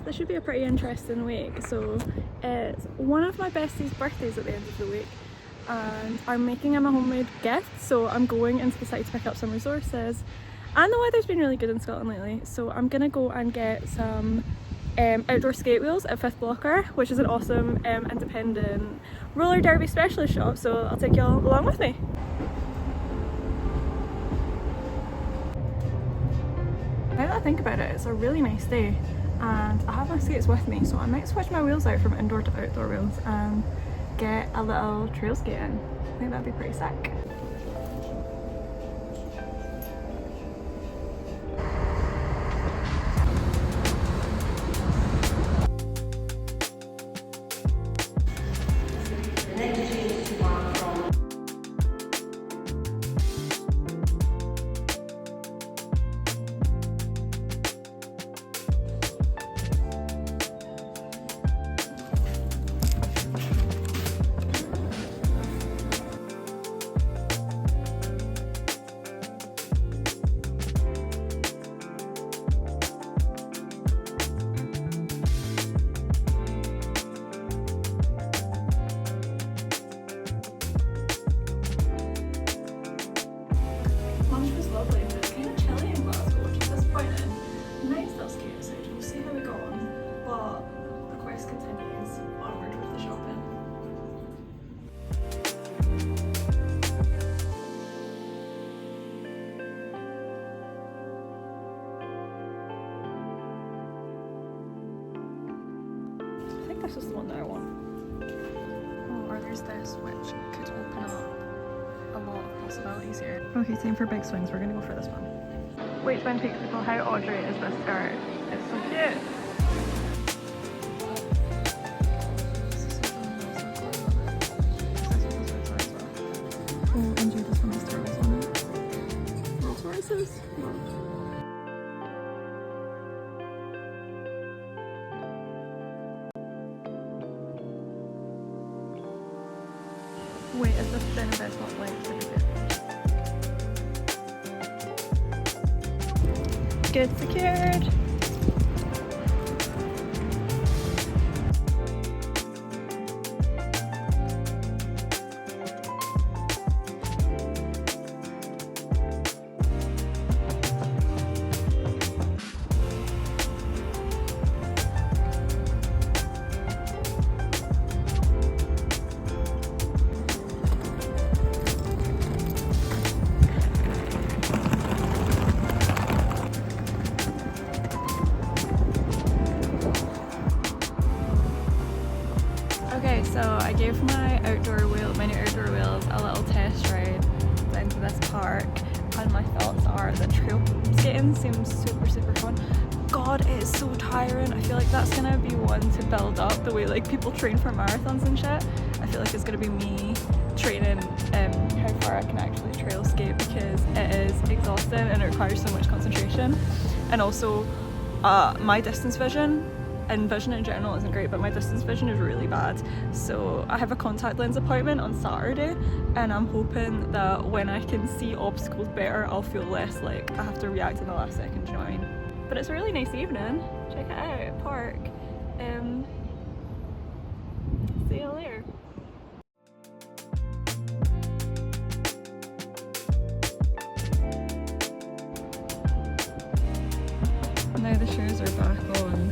this should be a pretty interesting week. So it's one of my bestie's birthdays at the end of the week and I'm making him a homemade gift, so I'm going into the city to pick up some resources, and the weather's been really good in Scotland lately, so I'm gonna go and get some outdoor skate wheels at Fifth Blocker, which is an awesome independent roller derby specialist shop, so I'll take you all along with me. Now that I think about it, it's a really nice day and I have my skates with me, so I might switch my wheels out from indoor to outdoor wheels and get a little trail skate in. I think that'd be pretty sick. This is the one that I want. Oh, or there's this, which could open up a lot of possibilities here. Okay, time for big swings. We're gonna go for this one. Which one takes people? How Audrey is this skirt? It's so cute. Oh, enjoy this one. Has turtles on it. Rolls Royces. Wait, is this then a bed not like good secured? So I gave my new outdoor wheels a little test ride down to this park, and my thoughts are that trail skating seems super fun. God, it is so tiring. I feel like that's gonna be one to build up the way like people train for marathons and shit. I feel like it's gonna be me training how far I can actually trail skate, because it is exhausting and it requires so much concentration. And also my distance vision and vision in general isn't great, but my distance vision is really bad. So I have a contact lens appointment on Saturday, and I'm hoping that when I can see obstacles better, I'll feel less like I have to react in the last second, do you know what I mean? But it's a really nice evening. Check it out, park. See you later. Now the shoes are back on.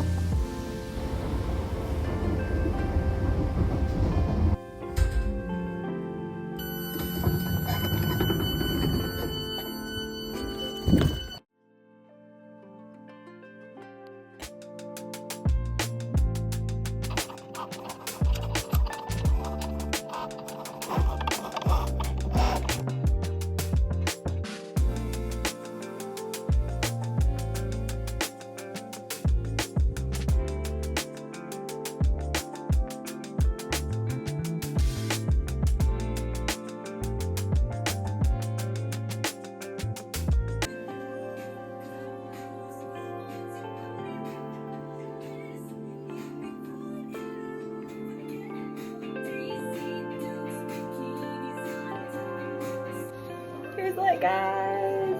Here's it, guys.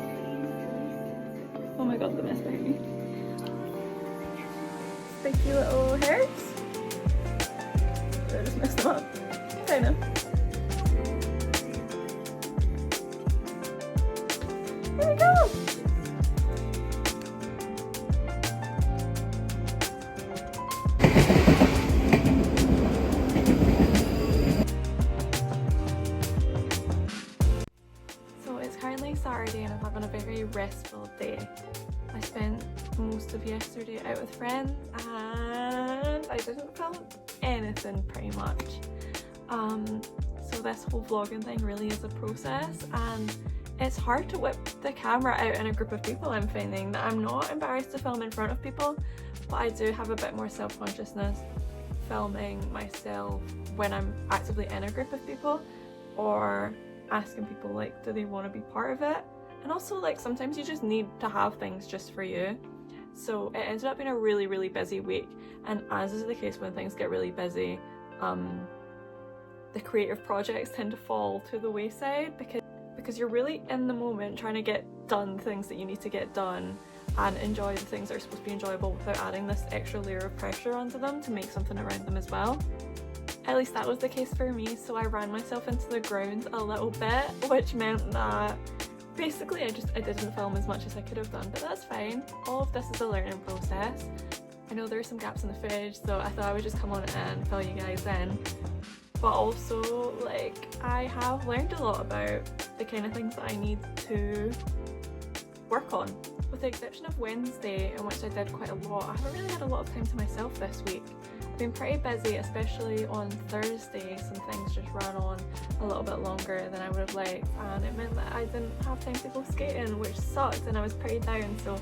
Oh my god, the mess behind me. spiky little hairs. I just messed them up. Kinda. Here we go! So it's currently Saturday and I'm having a very restful day. I spent most of yesterday out with friends and I didn't film anything pretty much. So this whole vlogging thing really is a process, and it's hard to whip the camera out in a group of people. I'm finding that I'm not embarrassed to film in front of people, but I do have a bit more self-consciousness filming myself when I'm actively in a group of people, or asking people like, do they want to be part of it? And also, like, sometimes you just need to have things just for you. So it ended up being a really, really busy week, and as is the case when things get really busy, the creative projects tend to fall to the wayside because you're really in the moment trying to get done things that you need to get done and enjoy the things that are supposed to be enjoyable without adding this extra layer of pressure onto them to make something around them as well. At least that was the case for me, so I ran myself into the ground a little bit, which meant that basically I didn't film as much as I could have done, but that's fine. All of this is a learning process. I know there are some gaps in the footage, so I thought I would just come on and fill you guys in. But also, like, I have learned a lot about the kind of things that I need to work on. With the exception of Wednesday, in which I did quite a lot, I haven't really had a lot of time to myself this week. I've been pretty busy, especially on Thursday. Some things just ran on a little bit longer than I would have liked, and it meant that I didn't have time to go skating, which sucked, and I was pretty down. So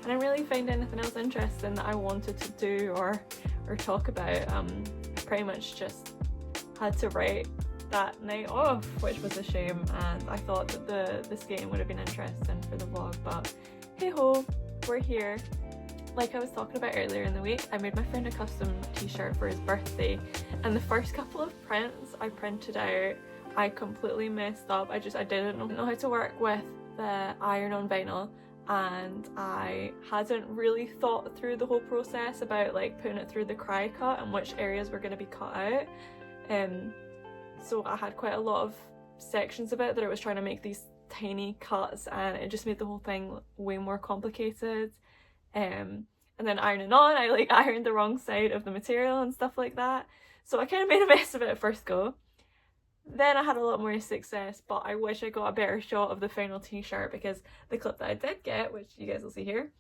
I didn't really find anything else interesting that I wanted to do or talk about. I pretty much just had to write that night off, which was a shame, and I thought that the skating would have been interesting for the vlog, but hey ho, we're here. Like I was talking about earlier in the week, I made my friend a custom t-shirt for his birthday, and the first couple of prints I printed out, I completely messed up. I didn't know how to work with the iron-on vinyl, and I hadn't really thought through the whole process about like putting it through the cry cut and which areas were going to be cut out. So I had quite a lot of sections of it that I was trying to make these tiny cuts, and it just made the whole thing way more complicated. And then ironing on, I like ironed the wrong side of the material and stuff like that. So I kind of made a mess of it at first go. Then I had a lot more success, but I wish I got a better shot of the final t-shirt, because the clip that I did get, which you guys will see here,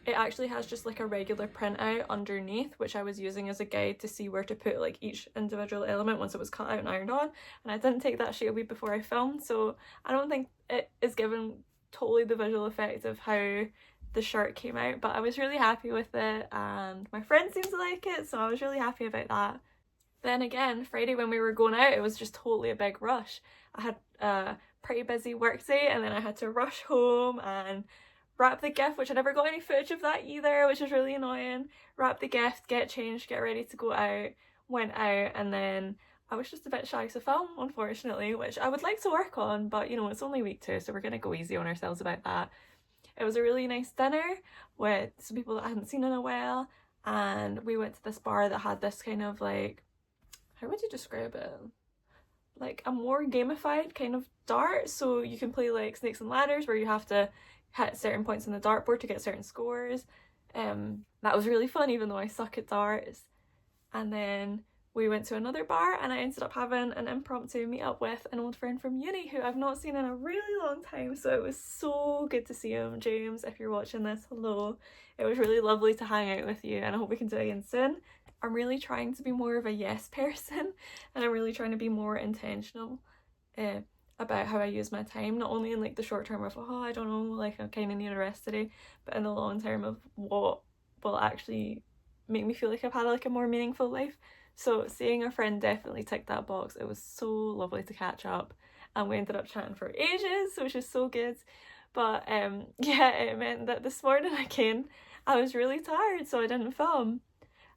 it actually has just like a regular printout underneath, which I was using as a guide to see where to put like each individual element once it was cut out and ironed on, and I didn't take that sheet away before I filmed, so I don't think it is given totally the visual effect of how the shirt came out, but I was really happy with it, and my friend seems to like it, so I was really happy about that. Then again, Friday when we were going out, it was just totally a big rush. I had a pretty busy work day, and then I had to rush home and wrap the gift, which I never got any footage of that either, which is really annoying. Wrap the gift, get changed, get ready to go out, went out, and then I was just a bit shy to film, unfortunately, which I would like to work on, but you know, it's only week 2, so we're gonna go easy on ourselves about that. It was a really nice dinner with some people that I hadn't seen in a while, and we went to this bar that had this kind of like, how would you describe it? Like a more gamified kind of dart, so you can play like snakes and ladders where you have to hit certain points on the dartboard to get certain scores. That was really fun, even though I suck at darts. And then we went to another bar, and I ended up having an impromptu meet up with an old friend from uni who I've not seen in a really long time, so it was so good to see him. James, if you're watching this, hello. It was really lovely to hang out with you, and I hope we can do it again soon. I'm really trying to be more of a yes person, and I'm really trying to be more intentional about how I use my time, not only in like the short term of, oh, I don't know, like I kind of need a rest today, but in the long term of what will actually make me feel like I've had like a more meaningful life. So seeing a friend definitely ticked that box. It was so lovely to catch up, and we ended up chatting for ages, which is so good. But yeah, it meant that this morning again I was really tired, so I didn't film.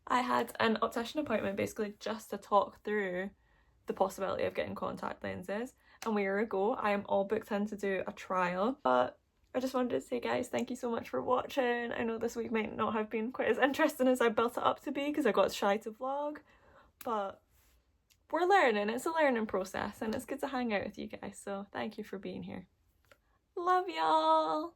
I had an optician appointment basically just to talk through the possibility of getting contact lenses, and we were go. I am all booked in to do a trial, but I just wanted to say, guys, thank you so much for watching. I know this week might not have been quite as interesting as I built it up to be because I got shy to vlog, but we're learning. It's a learning process and it's good to hang out with you guys, so thank you for being here. Love y'all!